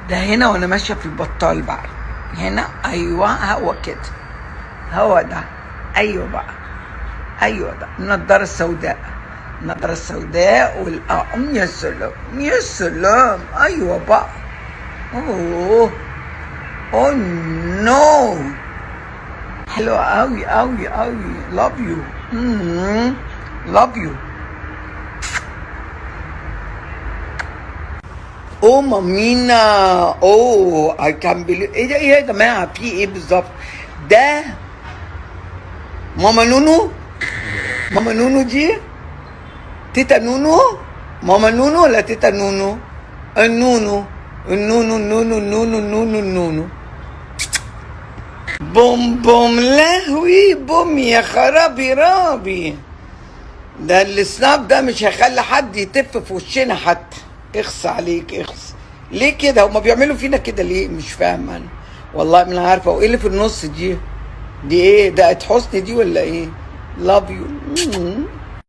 ده هنا وانا ماشيه في البطال بقى. هنا ايوه، هو كده، هو ده. ايوه بقى، ايوه ده النضاره السوداء، النضاره السوداء والأقم. يا سلام يا سلام، ايوه بقى. اوه، اوه نو، حلوه قوي قوي قوي. لاف يو، لاف يو. اوه مامينا، اوه اي كان بليف. ايه ده؟ ايه يا جماعه؟ في ايه بالظبط ده؟ ماما نونو، ماما نونو دي تيتا نونو، ماما نونو ولا تيتا نونو؟ النونو، النونو النونو النونو النونو النونو. بوم بوم لهوي بوم، يا خرابي رابي. ده السناب ده مش هيخلي حد يتف في وشنا حتى. اخص عليك اخص. ليه كده؟ هما بيعملوا فينا كده ليه؟ مش فاهم انا والله، ما انا عارفه. وايه اللي في النص دي؟ دي ايه؟ ده حسني دي ولا ايه؟ لاف يو.